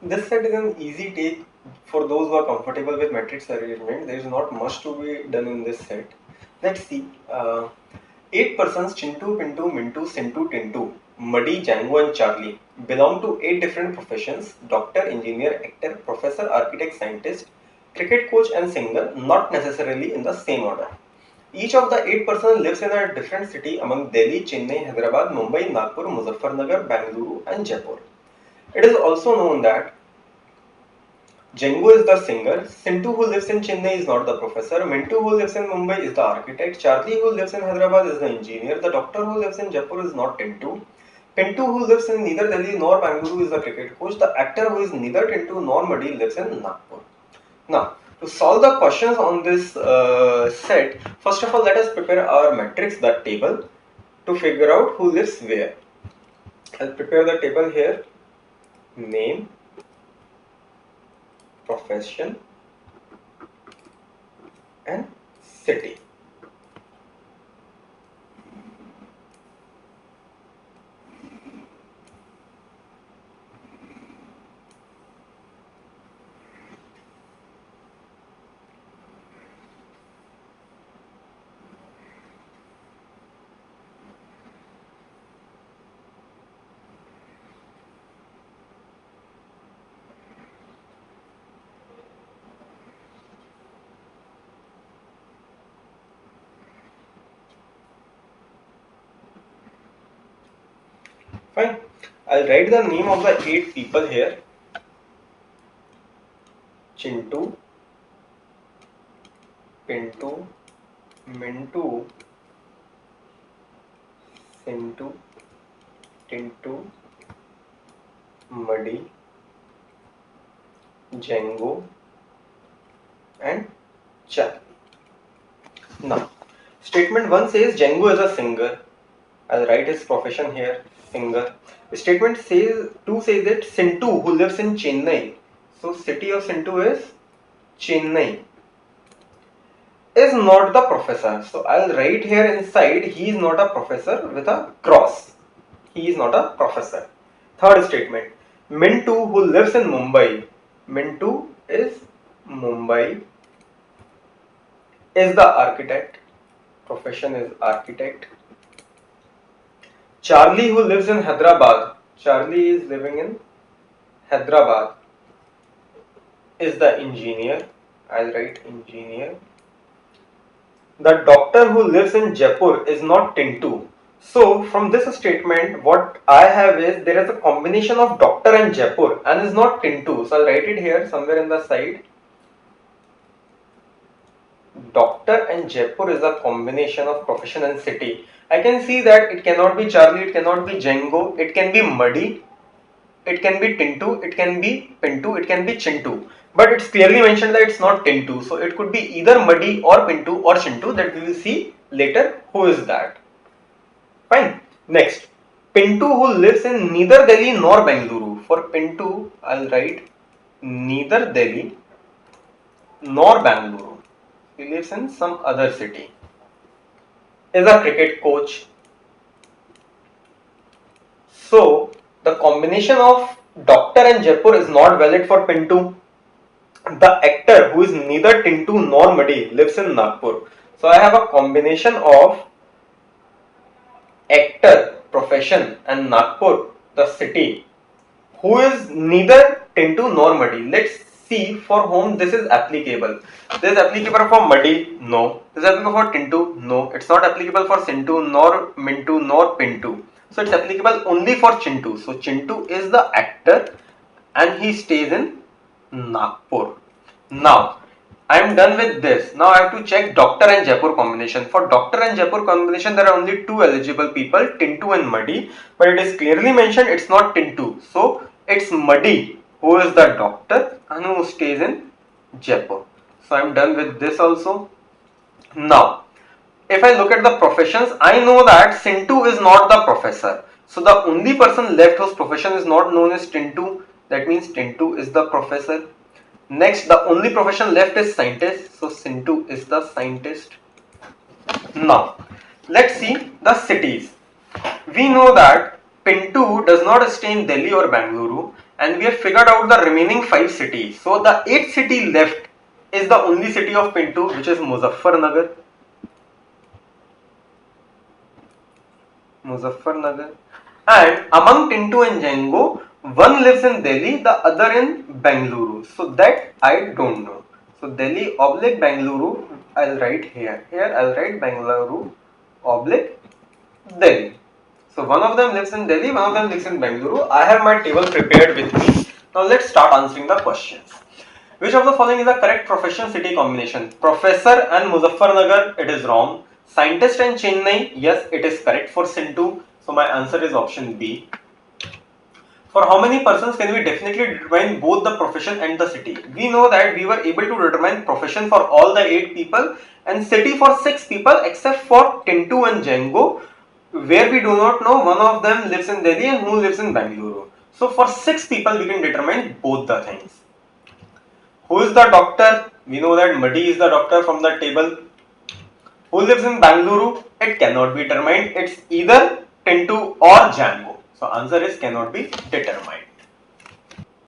This set is an easy take for those who are comfortable with matrix arrangement. There is not much to be done in this set. Let's see. 8 persons Chintu, Pintu, Mintu, Sintu, Tintu, Muddy, Django and Charlie belong to 8 different professions: doctor, engineer, actor, professor, architect, scientist, cricket coach and singer, not necessarily in the same order. Each of the 8 persons lives in a different city among Delhi, Chennai, Hyderabad, Mumbai, Nagpur, Muzaffarnagar, Bangalore and Jaipur. It is also known that Django is the singer, Sintu who lives in Chennai is not the professor, Mintu who lives in Mumbai is the architect, Charlie who lives in Hyderabad is the engineer, the doctor who lives in Jaipur is not Tintu, Pintu who lives in neither Delhi nor Bangalore is the cricket coach, the actor who is neither Tintu nor Muddy lives in Nagpur. Now, to solve the questions on this set, first of all let us prepare our matrix, the table, to figure out who lives where. I'll prepare the table here: name, profession and city. Fine. I'll write the name of the 8 people here: Chintu, Pintu, Mintu, Sintu, Tintu, Muddy, Django and Charlie. Now, statement 1 says Django is a singer. I'll write his profession here, singer. Statement 2 says that Sintu, who lives in Chennai, so city of Sintu is Chennai, is not the professor. So I'll write here inside, he is not a professor with a cross. He is not a professor. Third statement, Mintu, who lives in Mumbai, Mintu is Mumbai, is the architect. Profession is architect. Charlie, who lives in Hyderabad, Charlie is living in Hyderabad, is the engineer. I'll write engineer. The doctor who lives in Jaipur is not Tintu. So from this statement, what I have is there is a combination of doctor and Jaipur and is not Tintu. So I'll write it here somewhere in the side. Doctor and Jaipur is a combination of profession and city. I can see that it cannot be Charlie, it cannot be Django, it can be Muddy, it can be Tintu, it can be Pintu, it can be Chintu. But it's clearly mentioned that it's not Tintu. So it could be either Muddy or Pintu or Chintu, that we will see later who is that. Fine. Next, Pintu who lives in neither Delhi nor Bengaluru. For Pintu, I'll write neither Delhi nor Bengaluru. He lives in some other city. Is a cricket coach. So the combination of doctor and Jaipur is not valid for Pintu. The actor who is neither Tintu nor Muddy lives in Nagpur. So I have a combination of actor, profession and Nagpur, the city, who is neither Tintu nor Muddy. Let's see for whom this is applicable. This is applicable for Muddy? No. This is applicable for Tintu? No. It's not applicable for Sintu nor Mintu nor Pintu. So it's applicable only for Chintu. So Chintu is the actor and he stays in Nagpur. Now I am done with this. Now I have to check doctor and Jaipur combination. For doctor and Jaipur combination, there are only 2 eligible people, Tintu and Muddy. But it is clearly mentioned it's not Tintu. So it's Muddy who is the doctor and who stays in Jaipur. So I am done with this also. Now, if I look at the professions, I know that Sintu is not the professor. So the only person left whose profession is not known as Tintu. That means Tintu is the professor. Next, the only profession left is scientist. So Sintu is the scientist. Now, let's see the cities. We know that Pintu does not stay in Delhi or Bangalore and we have figured out the remaining 5 cities. So the 8th city left is the only city of Pintu, which is Muzaffarnagar. And among Tintu and Django, one lives in Delhi, the other in Bengaluru. So that I don't know. So Delhi oblique Bengaluru, I'll write here. Here I'll write Bengaluru oblique Delhi. So one of them lives in Delhi, one of them lives in Bengaluru. I have my table prepared with me. Now let's start answering the questions. Which of the following is the correct profession city combination? Professor and Muzaffarnagar, it is wrong. Scientist and Chennai, yes, it is correct for Sintu. So my answer is option B. For how many persons can we definitely determine both the profession and the city? We know that we were able to determine profession for all the 8 people and city for 6 people except for Tintu and Django, where we do not know one of them lives in Delhi and who lives in Bangalore. So for 6 people we can determine both the things. Who is the doctor? We know that Madi is the doctor from the table. Who lives in Bangalore? It cannot be determined. It's either Tintu or Django. So answer is cannot be determined.